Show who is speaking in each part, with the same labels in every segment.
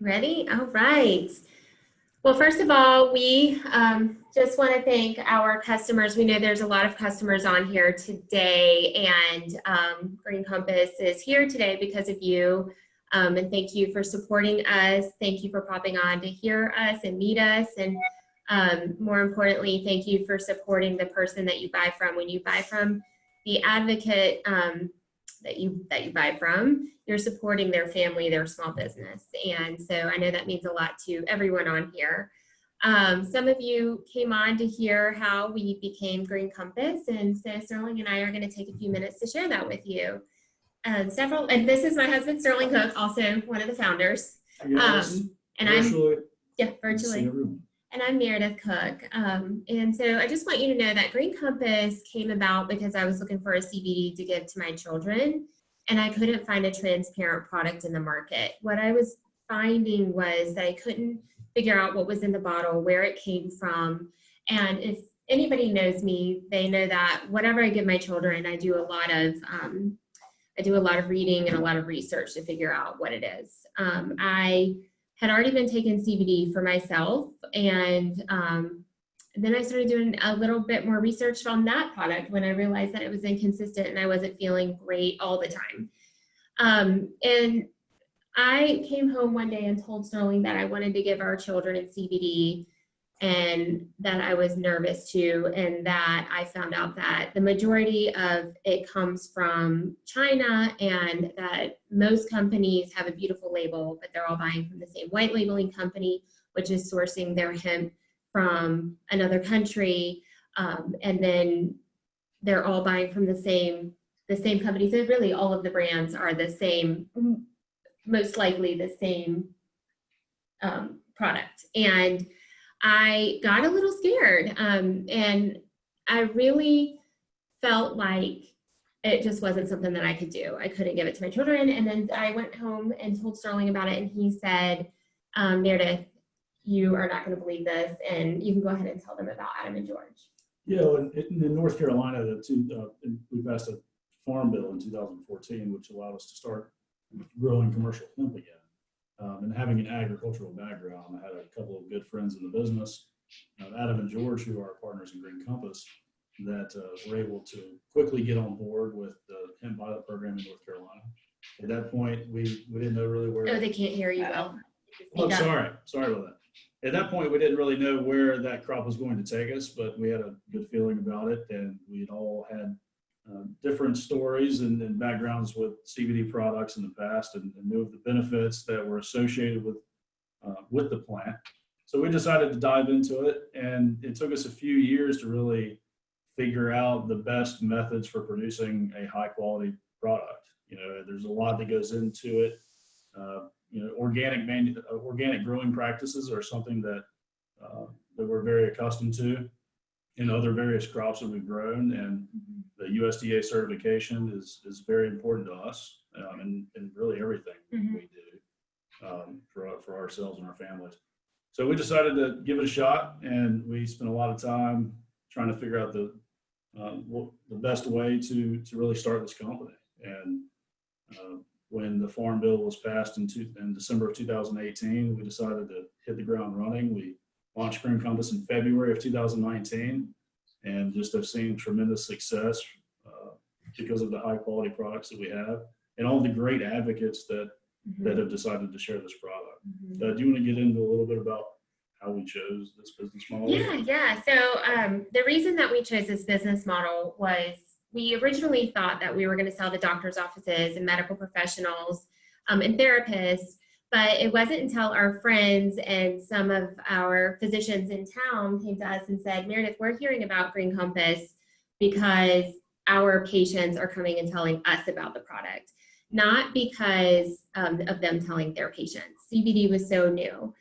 Speaker 1: Ready? All right. Well, first of all, we just want to thank our customers. We know there's a lot of customers on here today, and Green Compass is here today because of you. And thank you for supporting us. Thank you for popping on to hear us and meet us. And more importantly, thank you for supporting the person that you buy from. When you buy from the advocate that you buy from, you're supporting their family, their small business. And so I know that means a lot to everyone on here. Some of you came on to hear how we became Green Compass, and so Sterling and I are going to take a few minutes to share that with you. And this is my husband, Sterling Cook, also one of the founders.
Speaker 2: Yes,
Speaker 1: and
Speaker 2: virtually.
Speaker 1: Virtually. And I'm Meredith Cook. And so I just want you to know that Green Compass came about because I was looking for a CBD to give to my children, and I couldn't find a transparent product in the market. What I was finding was that I couldn't figure out what was in the bottle, where it came from. And if anybody knows me, they know that whatever I give my children, I do a lot of reading and a lot of research to figure out what it is. I had already been taking CBD for myself, and then I started doing a little bit more research on that product when I realized that it was inconsistent and I wasn't feeling great all the time. And I came home one day and told Sterling that I wanted to give our children CBD, and that I was nervous too, and that I found out that the majority of it comes from China, and that most companies have a beautiful label, but they're all buying from the same white labeling company, which is sourcing their hemp from another country, and then they're all buying from the same company. So really all of the brands are the same, most likely the same product. And I got a little scared, and I really felt like it just wasn't something that I could do. I couldn't give it to my children. And then I went home and told Sterling about it, and he said, Meredith, you are not going to believe this, and you can go ahead and tell them about Adam and George.
Speaker 2: Yeah, in North Carolina, we passed a farm bill in 2014, which allowed us to start growing commercial hemp again. And having an agricultural background, I had a couple of good friends in the business, Adam and George, who are our partners in Green Compass, that were able to quickly get on board with the hemp pilot program in North Carolina. At that point, we didn't know really where.
Speaker 1: Oh, they can't hear you well.
Speaker 2: Oh, sorry about that. At that point, we didn't really know where that crop was going to take us, but we had a good feeling about it, and we had all had different stories and backgrounds with CBD products in the past, and knew of the benefits that were associated with the plant. So we decided to dive into it, and it took us a few years to really figure out the best methods for producing a high quality product. There's a lot that goes into it. Organic growing practices are something that we're very accustomed to in other various crops that we've grown, and the USDA certification is very important to us, and really everything we do for ourselves and our families. So we decided to give it a shot, and we spent a lot of time trying to figure out the best way to really start this company. And when the farm bill was passed in December of 2018, we decided to hit the ground running. We launched Green Compass in February of 2019, and just have seen tremendous success because of the high quality products that we have and all the great advocates that have decided to share this product. Do you want to get into a little bit about how we chose this business model?
Speaker 1: Yeah. So the reason that we chose this business model was we originally thought that we were going to sell to doctors' offices and medical professionals and therapists, but it wasn't until our friends and some of our physicians in town came to us and said, Meredith, we're hearing about Green Compass because our patients are coming and telling us about the product, not because of them telling their patients. CBD was so new.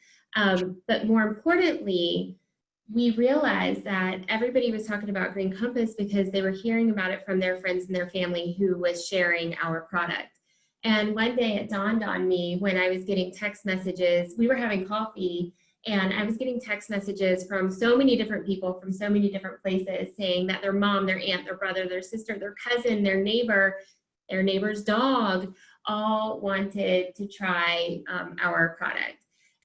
Speaker 1: But more importantly, we realized that everybody was talking about Green Compass because they were hearing about it from their friends and their family who was sharing our product. And one day it dawned on me when I was getting text messages. We were having coffee, and I was getting text messages from so many different people from so many different places saying that their mom, their aunt, their brother, their sister, their cousin, their neighbor, their neighbor's dog all wanted to try our product.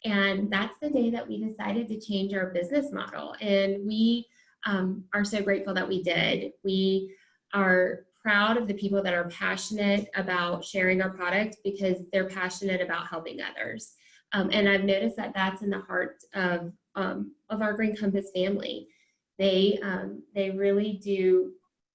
Speaker 1: And that's the day that we decided to change our business model. And we are so grateful that we did. We are proud of the people that are passionate about sharing our product because they're passionate about helping others. And I've noticed that that's in the heart of our Green Compass family. They really do.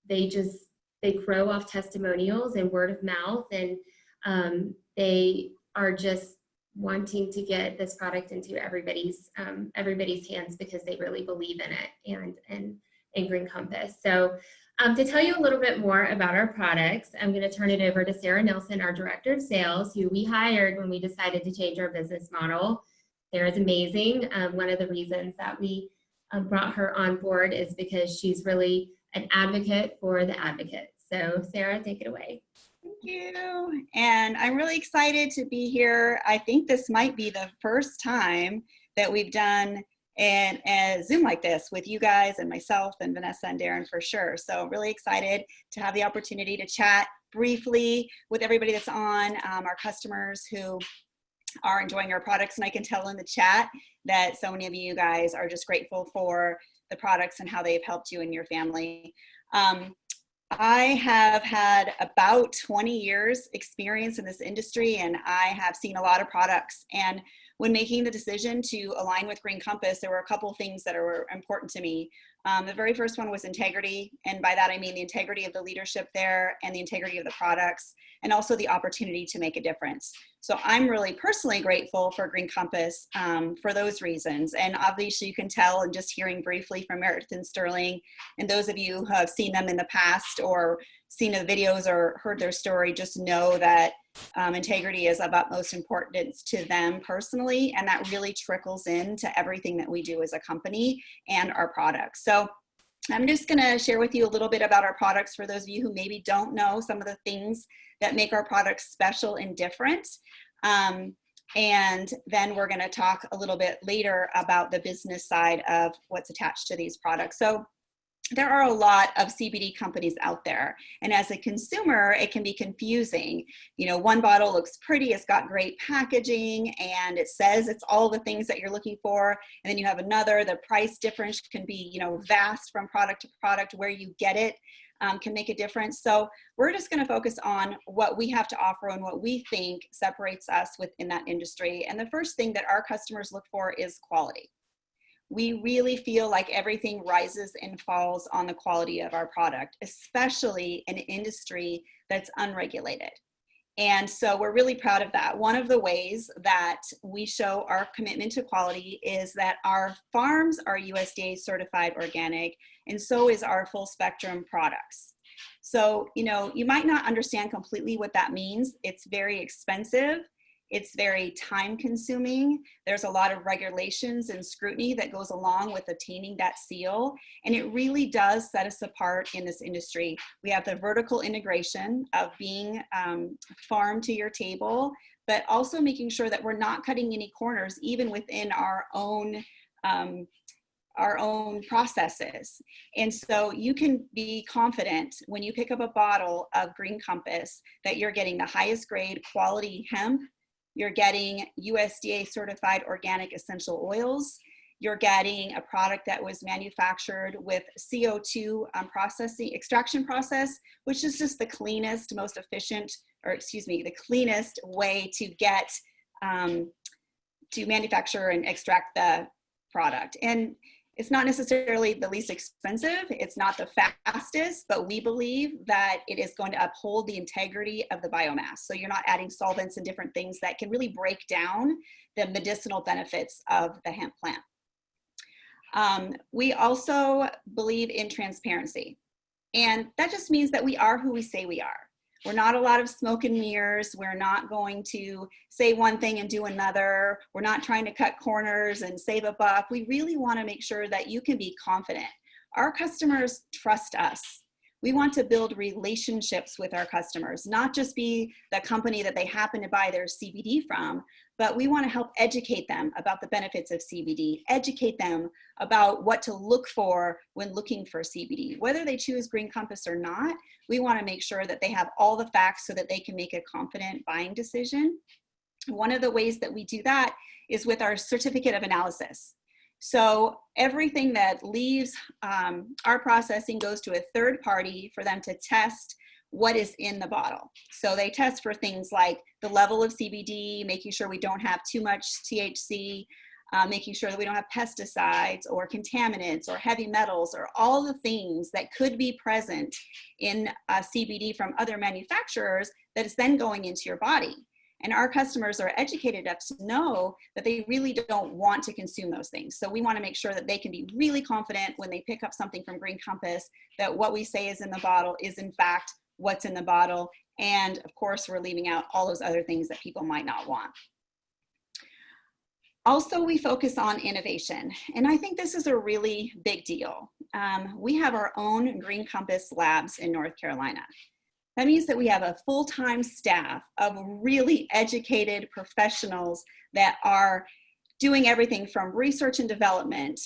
Speaker 1: They grow off testimonials and word of mouth, and they are just wanting to get this product into everybody's hands because they really believe in it and in Green Compass. So to tell you a little bit more about our products, I'm going to turn it over to Sarah Nilsen, our Director of Sales, who we hired when we decided to change our business model. Sarah's amazing. One of the reasons that we brought her on board is because she's really an advocate for the advocates. So Sarah, take it away.
Speaker 3: Thank you. And I'm really excited to be here. I think this might be the first time that we've done a Zoom like this with you guys and myself and Vanessa and Darin for sure. So really excited to have the opportunity to chat briefly with everybody that's on, our customers who are enjoying our products. And I can tell in the chat that so many of you guys are just grateful for the products and how they've helped you and your family. I have had about 20 years experience in this industry, and I have seen a lot of products. And when making the decision to align with Green Compass, there were a couple of things that were important to me. The very first one was integrity. And by that, I mean the integrity of the leadership there and the integrity of the products, and also the opportunity to make a difference. So I'm really personally grateful for Green Compass for those reasons. And obviously you can tell, and just hearing briefly from Meredith Sterling, and those of you who have seen them in the past or seen the videos or heard their story, just know that integrity is of utmost importance to them personally, and that really trickles into everything that we do as a company and our products. So I'm just going to share with you a little bit about our products for those of you who maybe don't know some of the things that make our products special and different. And then we're going to talk a little bit later about the business side of what's attached to these products. So there are a lot of CBD companies out there, and as a consumer, it can be confusing. You know, one bottle looks pretty, it's got great packaging, and it says it's all the things that you're looking for, and then you have another, the price difference can be, you know, vast from product to product. Where you get it can make a difference. So we're just going to focus on what we have to offer and what we think separates us within that industry. And the first thing that our customers look for is quality. We really feel like everything rises and falls on the quality of our product, especially in an industry that's unregulated. And so we're really proud of that. One of the ways that we show our commitment to quality is that our farms are USDA certified organic, and so is our full spectrum products. So, you know, you might not understand completely what that means. It's very expensive. It's very time consuming. There's a lot of regulations and scrutiny that goes along with attaining that seal. And it really does set us apart in this industry. We have the vertical integration of being farm to your table, but also making sure that we're not cutting any corners, even within our own processes. And so you can be confident when you pick up a bottle of Green Compass that you're getting the highest grade quality hemp. You're getting USDA certified organic essential oils. You're getting a product that was manufactured with CO2 extraction process, which is just the cleanest, most efficient, or excuse me, the cleanest way to get, to manufacture and extract the product. And it's not necessarily the least expensive, it's not the fastest, but we believe that it is going to uphold the integrity of the biomass. So you're not adding solvents and different things that can really break down the medicinal benefits of the hemp plant. We also believe in transparency. And that just means that we are who we say we are. We're not a lot of smoke and mirrors. We're not going to say one thing and do another. We're not trying to cut corners and save a buck. We really want to make sure that you can be confident. Our customers trust us. We want to build relationships with our customers, not just be the company that they happen to buy their CBD from, but we want to help educate them about the benefits of CBD, educate them about what to look for when looking for CBD. Whether they choose Green Compass or not, we want to make sure that they have all the facts so that they can make a confident buying decision. One of the ways that we do that is with our certificate of analysis. So everything that leaves our processing goes to a third party for them to test what is in the bottle. So they test for things like the level of CBD, making sure we don't have too much THC, making sure that we don't have pesticides or contaminants or heavy metals or all the things that could be present in CBD from other manufacturers that is then going into your body. And our customers are educated enough to know that they really don't want to consume those things. So we want to make sure that they can be really confident when they pick up something from Green Compass that what we say is in the bottle is in fact what's in the bottle. And of course, we're leaving out all those other things that people might not want. Also, we focus on innovation. And I think this is a really big deal. We have our own Green Compass labs in North Carolina. That means that we have a full-time staff of really educated professionals that are doing everything from research and development,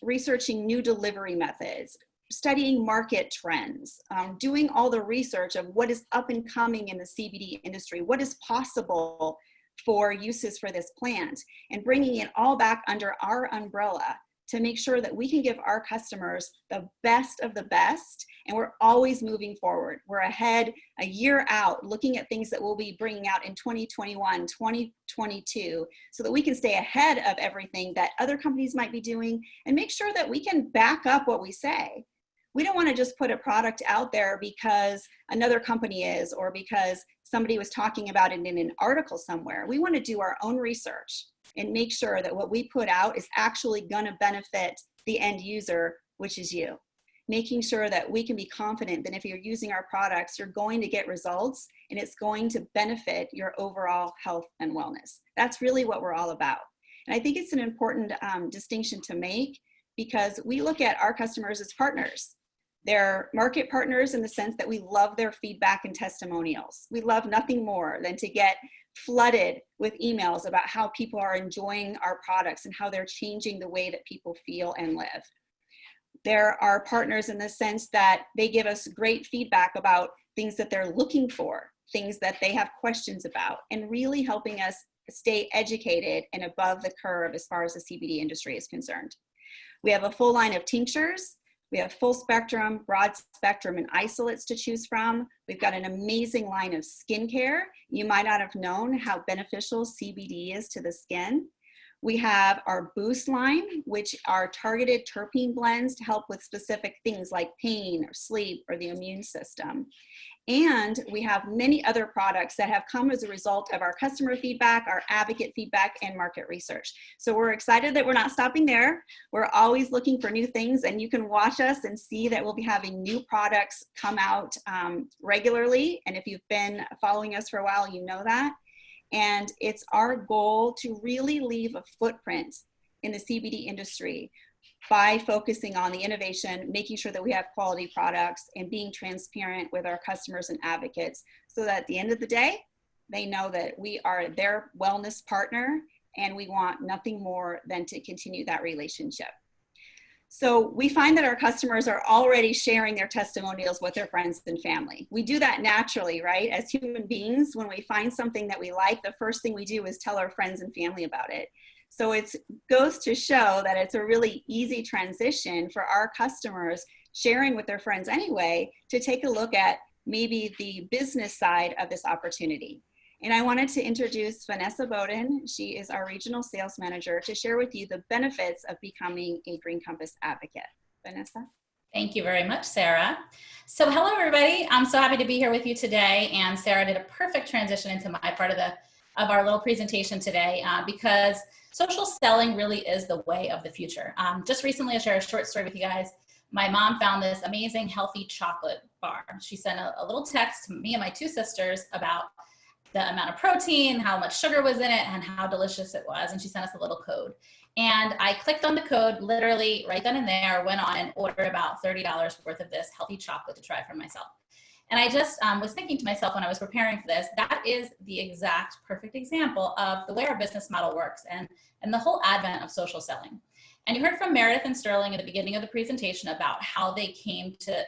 Speaker 3: researching new delivery methods, studying market trends, doing all the research of what is up and coming in the CBD industry, what is possible for uses for this plant, and bringing it all back under our umbrella to make sure that we can give our customers the best of the best. And we're always moving forward. We're ahead a year out, looking at things that we'll be bringing out in 2021, 2022, so that we can stay ahead of everything that other companies might be doing and make sure that we can back up what we say. We don't want to just put a product out there because another company is, or because somebody was talking about it in an article somewhere. We want to do our own research and make sure that what we put out is actually going to benefit the end user, which is you. Making sure that we can be confident that if you're using our products, you're going to get results and it's going to benefit your overall health and wellness. That's really what we're all about. And I think it's an important distinction to make, because we look at our customers as partners. They're market partners in the sense that we love their feedback and testimonials. We love nothing more than to get flooded with emails about how people are enjoying our products and how they're changing the way that people feel and live. There are partners in the sense that they give us great feedback about things that they're looking for, things that they have questions about, and really helping us stay educated and above the curve as far as the CBD industry is concerned. We have a full line of tinctures. We have full spectrum, broad spectrum, and isolates to choose from. We've got an amazing line of skincare. You might not have known how beneficial CBD is to the skin. We have our Boost line, which are targeted terpene blends to help with specific things like pain or sleep or the immune system. And we have many other products that have come as a result of our customer feedback, our advocate feedback, and market research. So we're excited that we're not stopping there. We're always looking for new things, and you can watch us and see that we'll be having new products come out regularly. And if you've been following us for a while, you know that. And it's our goal to really leave a footprint in the CBD industry by focusing on the innovation, making sure that we have quality products, and being transparent with our customers and advocates, so that at the end of the day, they know that we are their wellness partner and we want nothing more than to continue that relationship. So we find that our customers are already sharing their testimonials with their friends and family. We do that naturally, right? As human beings, when we find something that we like, the first thing we do is tell our friends and family about it. So it goes to show that it's a really easy transition for our customers sharing with their friends anyway to take a look at maybe the business side of this opportunity. And I wanted to introduce Vanessa Bowden. She is our regional sales manager, to share with you the benefits of becoming a Green Compass advocate. Vanessa?
Speaker 4: Thank you very much, Sarah. So hello, everybody. I'm so happy to be here with you today. And Sarah did a perfect transition into my part of our little presentation today, because social selling really is the way of the future. Just recently, I'll share a short story with you guys. My mom found this amazing healthy chocolate bar. She sent a little text to me and my two sisters about the amount of protein, how much sugar was in it, and how delicious it was. And she sent us a little code. And I clicked on the code, literally right then and there, went on and ordered about $30 worth of this healthy chocolate to try for myself. And I just was thinking to myself when I was preparing for this, that is the exact perfect example of the way our business model works and the whole advent of social selling. And you heard from Meredith and Sterling at the beginning of the presentation about how they came to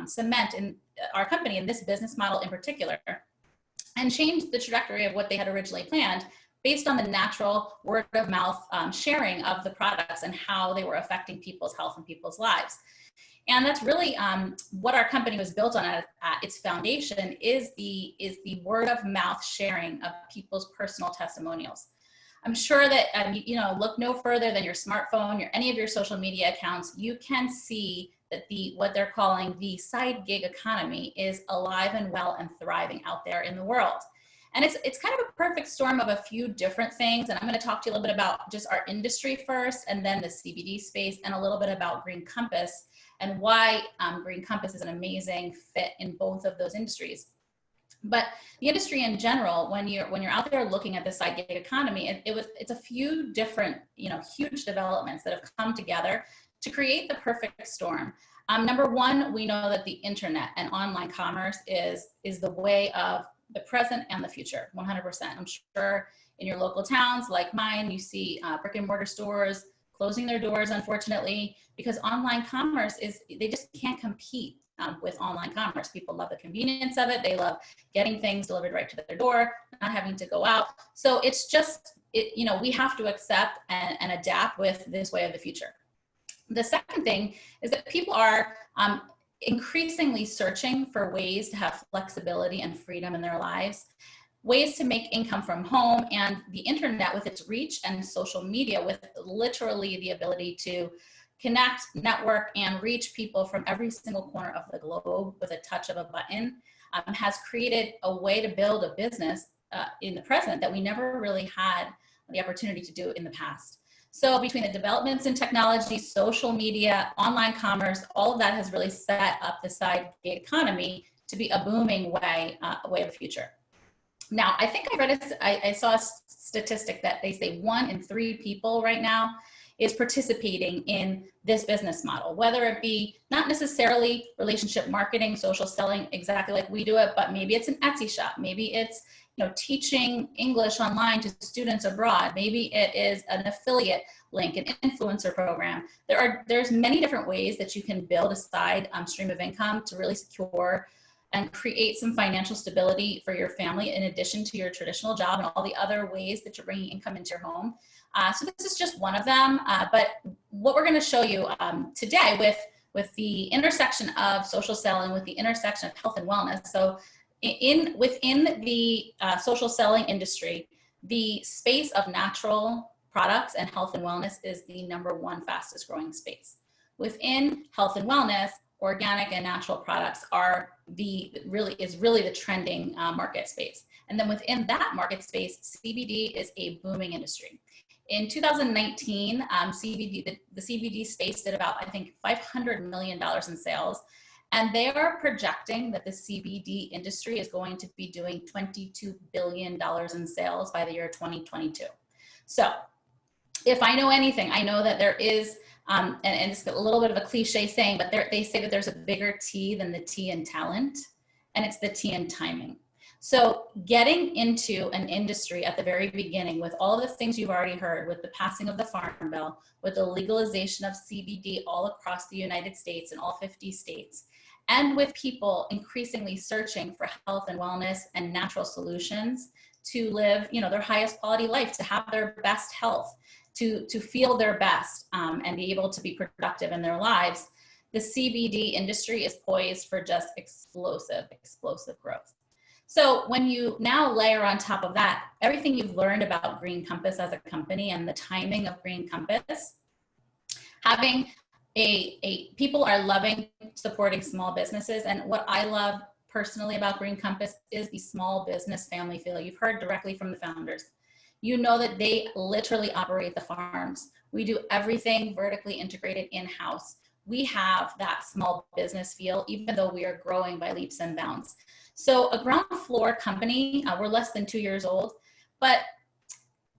Speaker 4: cement in our company, in this business model in particular, and changed the trajectory of what they had originally planned based on the natural word of mouth sharing of the products and how they were affecting people's health and people's lives. And that's really what our company was built on at its foundation is the word of mouth sharing of people's personal testimonials. I'm sure that, look no further than your smartphone or any of your social media accounts, you can see that what they're calling the side gig economy is alive and well and thriving out there in the world. And it's kind of a perfect storm of a few different things. And I'm going to talk to you a little bit about just our industry first, and then the CBD space, and a little bit about Green Compass and why Green Compass is an amazing fit in both of those industries. But the industry in general, when you're out there looking at the side gig economy, it's a few different, huge developments that have come together to create the perfect storm. Number one, we know that the internet and online commerce is the way of the present and the future, 100%. I'm sure in your local towns like mine, you see brick and mortar stores closing their doors, unfortunately, because online commerce they just can't compete with online commerce. People love the convenience of it. They love getting things delivered right to their door, not having to go out. So it's just, we have to accept and adapt with this way of the future. The second thing is that people are increasingly searching for ways to have flexibility and freedom in their lives, ways to make income from home, and the internet with its reach and social media with literally the ability to connect, network, and reach people from every single corner of the globe with a touch of a button has created a way to build a business in the present that we never really had the opportunity to do in the past. So between the developments in technology, social media, online commerce, all of that has really set up the side gig economy to be a booming way of the future. Now, I think I saw a statistic that they say 1 in 3 people right now is participating in this business model, whether it be not necessarily relationship marketing, social selling, exactly like we do it, but maybe it's an Etsy shop, maybe it's teaching English online to students abroad, maybe it is an affiliate link, an influencer program. There's many different ways that you can build a side stream of income to really secure and create some financial stability for your family in addition to your traditional job and all the other ways that you're bringing income into your home. So this is just one of them, but what we're going to show you today with the intersection of social selling, with the intersection of health and wellness. So within the social selling industry, the space of natural products and health and wellness is the #1 fastest growing space. Within health and wellness, organic and natural products are really the trending market space. And then within that market space, CBD is a booming industry. In 2019, the CBD space did about, I think, $500 million in sales. And they are projecting that the CBD industry is going to be doing $22 billion in sales by the year 2022. So if I know anything, I know that there is, and it's a little bit of a cliche saying, but they say that there's a bigger T than the T in talent, and it's the T in timing. So getting into an industry at the very beginning with all the things you've already heard, with the passing of the Farm Bill, with the legalization of CBD all across the United States and all 50 states, and with people increasingly searching for health and wellness and natural solutions to live, their highest quality life, to have their best health, to feel their best and be able to be productive in their lives, the CBD industry is poised for just explosive growth. So when you now layer on top of that, everything you've learned about Green Compass as a company and the timing of Green Compass, having people are loving supporting small businesses. And what I love personally about Green Compass is the small business family feel. You've heard directly from the founders. You know that they literally operate the farms. We do everything vertically integrated in-house. We have that small business feel, even though we are growing by leaps and bounds. So a ground floor company, we're less than 2 years old, but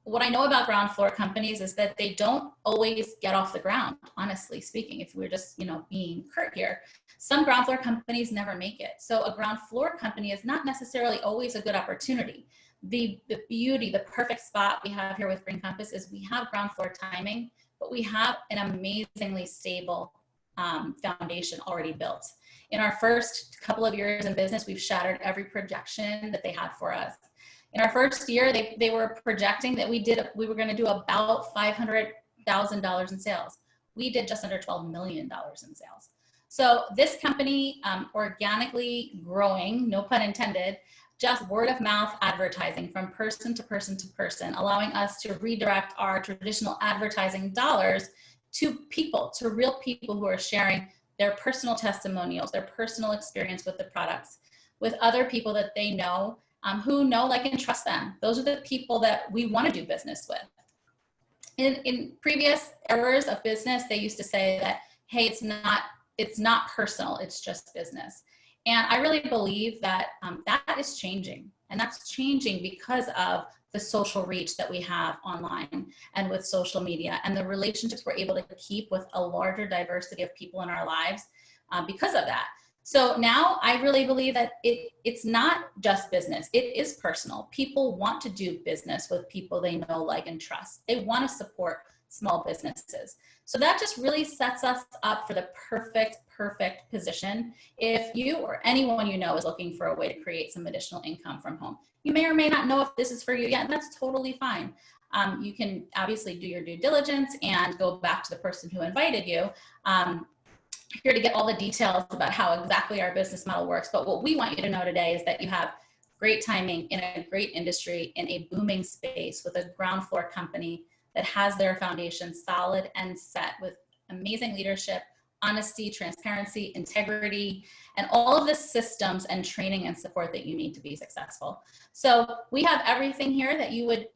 Speaker 4: what I know about ground floor companies is that they don't always get off the ground, honestly speaking, if we're just, being curt here. Some ground floor companies never make it. So a ground floor company is not necessarily always a good opportunity. The beauty, the perfect spot we have here with Green Compass is we have ground floor timing, but we have an amazingly stable foundation already built. In our first couple of years in business, we've shattered every projection that they had for us. In our first year, they were projecting that we were going to do about $500,000 in sales. We did just under $12 million in sales. So this company, organically growing, no pun intended, just word of mouth advertising from person to person to person, allowing us to redirect our traditional advertising dollars to people, to real people who are sharing their personal testimonials, their personal experience with the products, with other people that they know, who know, like, and trust them. Those are the people that we want to do business with. In previous eras of business, they used to say that, hey, it's not personal, it's just business. And I really believe that that is changing. And that's changing because of the social reach that we have online and with social media and the relationships we're able to keep with a larger diversity of people in our lives because of that. So now I really believe that it's not just business, it is personal. People want to do business with people they know, like, and trust. They want to support small businesses. So that just really sets us up for the perfect position if you or anyone you know is looking for a way to create some additional income from home. You may or may not know if this is for you yet, and that's totally fine. You can obviously do your due diligence and go back to the person who invited you here to get all the details about how exactly our business model works. But what we want you to know today is that you have great timing in a great industry, in a booming space with a ground floor company that has their foundation solid and set with amazing leadership, honesty, transparency, integrity, and all of the systems and training and support that you need to be successful. So we have everything here that you would,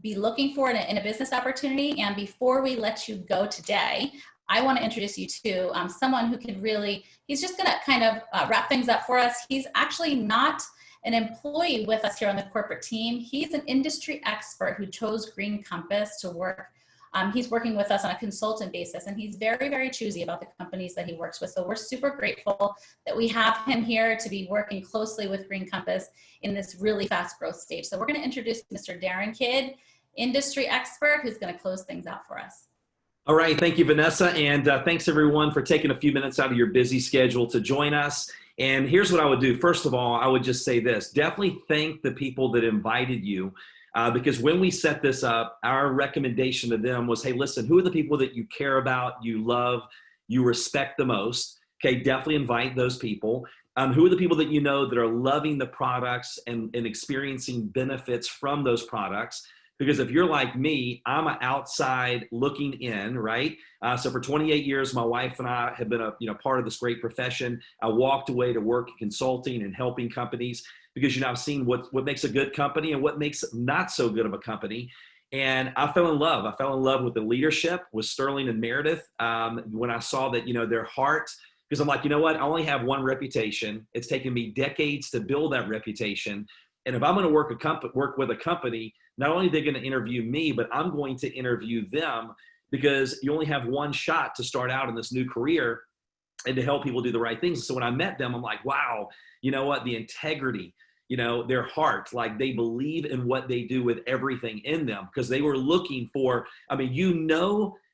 Speaker 4: be looking for in a business opportunity. And before we let you go today, I want to introduce you to someone who can really, he's just going to kind of wrap things up for us. He's actually not an employee with us here on the corporate team. He's an industry expert who chose Green Compass to work. He's working with us on a consultant basis, and he's very, very choosy about the companies that he works with. So we're super grateful that we have him here to be working closely with Green Compass in this really fast growth stage. So we're going to introduce Mr. Darin Kidd, industry expert, who's going to close things out for us.
Speaker 5: All right. Thank you, Vanessa. And thanks, everyone, for taking a few minutes out of your busy schedule to join us. And here's what I would do. First of all, I would just say this. Definitely thank the people that invited you. Because when we set this up, our recommendation to them was, hey, listen, who are the people that you care about, you love, you respect the most? Okay, definitely invite those people. Who are the people that you know that are loving the products and experiencing benefits from those products? Because if you're like me, I'm an outside looking in, right? So for 28 years, my wife and I have been a part of this great profession. I walked away to work in consulting and helping companies because I've seen what makes a good company and what makes not so good of a company. And I fell in love. I fell in love with the leadership, with Sterling and Meredith, when I saw that, their heart, because I'm like, you know what? I only have one reputation. It's taken me decades to build that reputation. And if I'm going to work with a company, not only are they going to interview me, but I'm going to interview them, because you only have one shot to start out in this new career and to help people do the right things. So when I met them, I'm like, wow, you know what? The integrity, their heart, like they believe in what they do with everything in them, because they were looking for,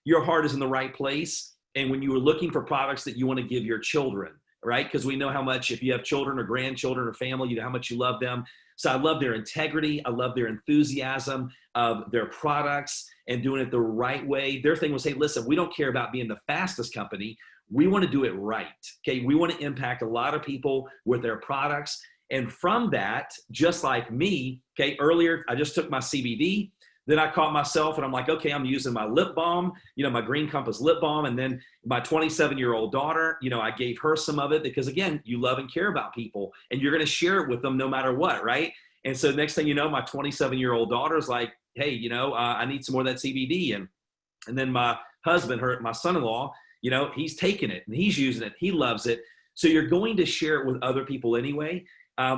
Speaker 5: your heart is in the right place. And when you were looking for products that you want to give your children, right? Because we know how much, if you have children or grandchildren or family, how much you love them. So I love their integrity. I love their enthusiasm of their products and doing it the right way. Their thing was, hey, listen, we don't care about being the fastest company. We want to do it right. Okay. We want to impact a lot of people with their products. And from that, just like me, okay, earlier, I just took my CBD. Then I caught myself and I'm like, okay, I'm using my lip balm, my Green Compass lip balm. And then my 27-year-old daughter, I gave her some of it because, again, you love and care about people and you're going to share it with them no matter what, right? And so next thing you know, my 27-year-old daughter is like, hey, I need some more of that CBD. And then my husband, my son-in-law, he's taking it and he's using it. He loves it. So you're going to share it with other people anyway.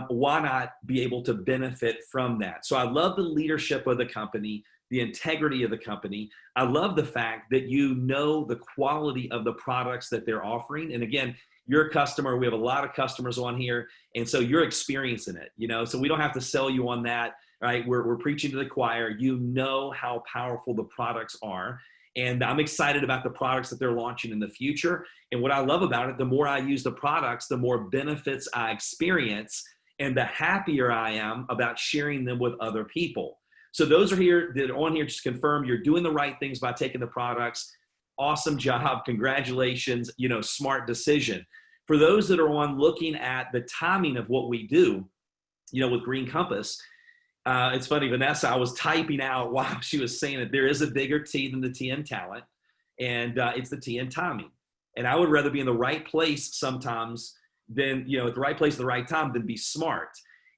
Speaker 5: Why not be able to benefit from that? So I love the leadership of the company, the integrity of the company. I love the fact that the quality of the products that they're offering. And again, you're a customer. We have a lot of customers on here. And so you're experiencing it, so we don't have to sell you on that, right? We're preaching to the choir. You know how powerful the products are. And I'm excited about the products that they're launching in the future. And what I love about it, the more I use the products, the more benefits I experience, and the happier I am about sharing them with other people. So those are here that are on here, just confirm you're doing the right things by taking the products. Awesome job. Congratulations. Smart decision. For those that are on looking at the timing of what we do, with Green Compass, it's funny, Vanessa, I was typing out while she was saying it, there is a bigger T than the T in talent, and it's the T in timing. And I would rather be in the right place sometimes than, at the right place at the right time than be smart.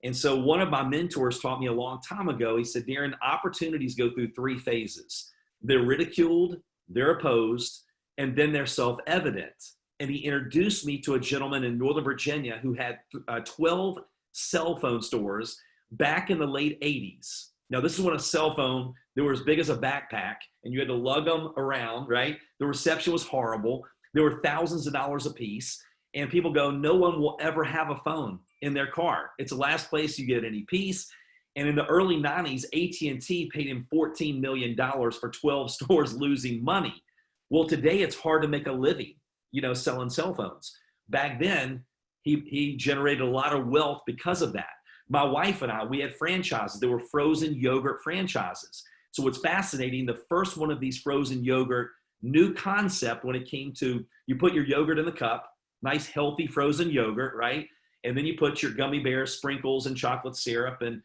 Speaker 5: And so one of my mentors taught me a long time ago, he said, Darin, opportunities go through 3 phases. They're ridiculed, they're opposed, and then they're self-evident. And he introduced me to a gentleman in Northern Virginia who had 12 cell phone stores back in the late 80s. Now, this is when a cell phone, they were as big as a backpack, and you had to lug them around, right? The reception was horrible. There were thousands of dollars a piece, and people go, no one will ever have a phone in their car. It's the last place you get any peace. And in the early 90s, AT&T paid him $14 million for 12 stores losing money. Well, today it's hard to make a living, selling cell phones. Back then, he generated a lot of wealth because of that. My wife and I, we had franchises. They were frozen yogurt franchises. So what's fascinating, the first one of these frozen yogurt, new concept when it came to, you put your yogurt in the cup, nice healthy frozen yogurt, right? And then you put your gummy bears, sprinkles, and chocolate syrup, and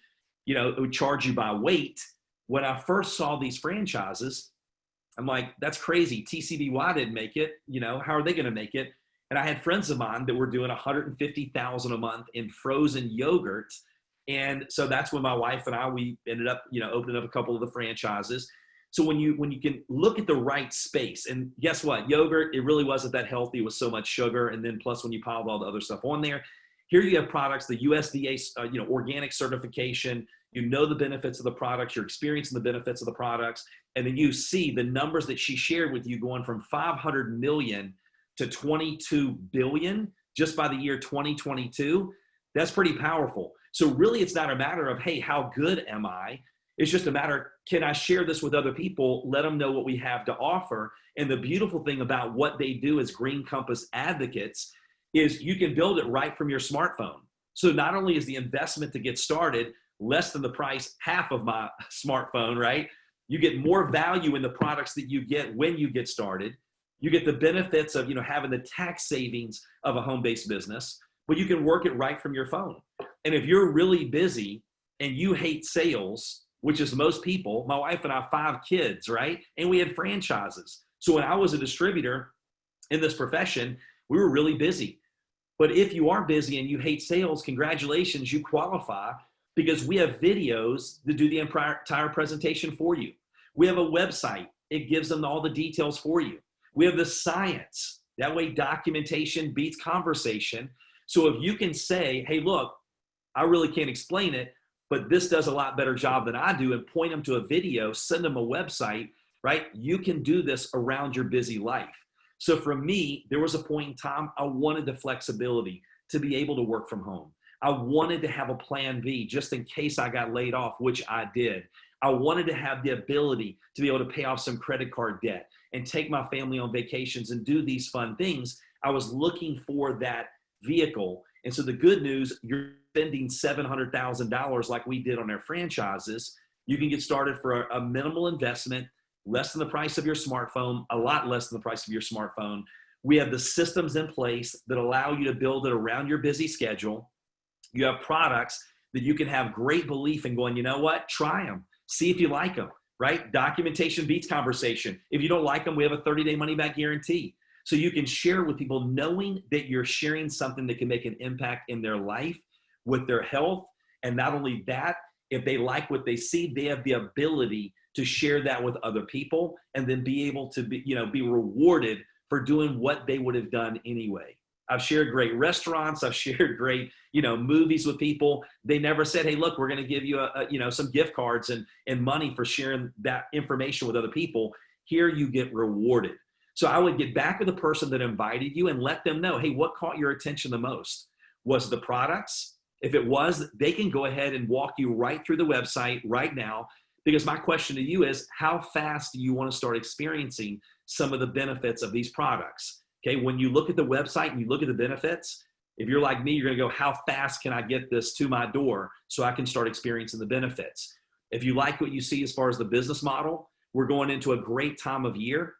Speaker 5: it would charge you by weight. When I first saw these franchises, I'm like, that's crazy. TCBY didn't make it. How are they going to make it? And I had friends of mine that were doing $150,000 a month in frozen yogurt. And so that's when my wife and I, we ended up, opening up a couple of the franchises. So when you can look at the right space, and guess what? Yogurt, it really wasn't that healthy. It was so much sugar. And then plus when you piled all the other stuff on there, here you have products, the USDA, organic certification, the benefits of the products, you're experiencing the benefits of the products. And then you see the numbers that she shared with you going from 500 million to 22 billion just by the year 2022. That's pretty powerful. So really it's not a matter of, hey, how good am I? It's just a matter, can I share this with other people? Let them know what we have to offer. And the beautiful thing about what they do as Green Compass advocates is you can build it right from your smartphone. So not only is the investment to get started less than the price, half of my smartphone, right? You get more value in the products that you get when you get started. You get the benefits of, having the tax savings of a home-based business, but you can work it right from your phone. And if you're really busy and you hate sales, which is most people, my wife and I have 5 kids, right? And we had franchises. So when I was a distributor in this profession, we were really busy. But if you are busy and you hate sales, congratulations, you qualify, because we have videos that do the entire presentation for you. We have a website. It gives them all the details for you. We have the science. That way documentation beats conversation. So if you can say, hey, look, I really can't explain it, but this does a lot better job than I do, and point them to a video, send them a website, right? You can do this around your busy life. So for me, there was a point in time I wanted the flexibility to be able to work from home. I wanted to have a plan B just in case I got laid off, which I did. I wanted to have the ability to be able to pay off some credit card debt and take my family on vacations and do these fun things. I was looking for that vehicle. And so the good news, you're spending $700,000 like we did on our franchises. You can get started for a minimal investment, less than the price of your smartphone, a lot less than the price of your smartphone. We have the systems in place that allow you to build it around your busy schedule. You have products that you can have great belief in going, you know what, try them, see if you like them, right? Documentation beats conversation. If you don't like them, we have a 30-day money-back guarantee. So you can share with people knowing that you're sharing something that can make an impact in their life, with their health. And not only that, if they like what they see, they have the ability to share that with other people and then be able to be rewarded for doing what they would have done anyway. I've shared great restaurants. I've shared great, movies with people. They never said, hey, look, we're going to give you some gift cards and money for sharing that information with other people. Here you get rewarded. So I would get back with the person that invited you and let them know, hey, what caught your attention the most? Was it the products? If it was, they can go ahead and walk you right through the website right now, Because my question to you is, how fast do you want to start experiencing some of the benefits of these products? Okay, when you look at the website and you look at the benefits, if you're like me, you're going to go, how fast can I get this to my door so I can start experiencing the benefits? If you like what you see as far as the business model, we're going into a great time of year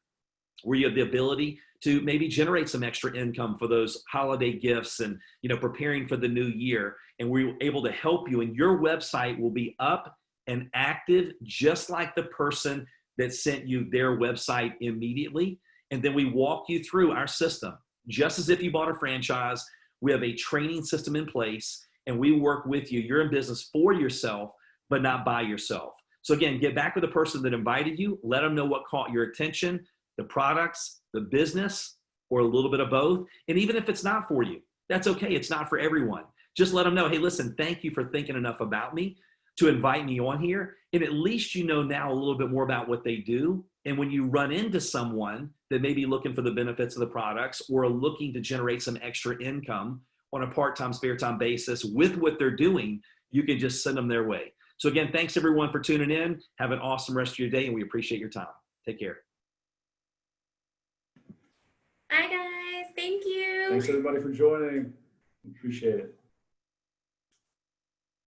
Speaker 5: where you have the ability to maybe generate some extra income for those holiday gifts and, preparing for the new year. And we're able to help you, and your website will be up and active just like the person that sent you their website immediately. And then we walk you through our system, just as if you bought a franchise. We have a training system in place, and we work with you. You're in business for yourself, but not by yourself. So again, get back with the person that invited you. Let them know what caught your attention, the products, the business, or a little bit of both. And even if it's not for you, that's okay. It's not for everyone. Just let them know, hey, listen, thank you for thinking enough about me to invite me on here. And at least you know now a little bit more about what they do. And when you run into someone that may be looking for the benefits of the products or looking to generate some extra income on a part-time, spare time basis with what they're doing, you can just send them their way. So again, thanks everyone for tuning in. Have an awesome rest of your day, and we appreciate your time. Take care.
Speaker 1: Bye, guys. Thank you.
Speaker 2: Thanks everybody for joining. Appreciate it.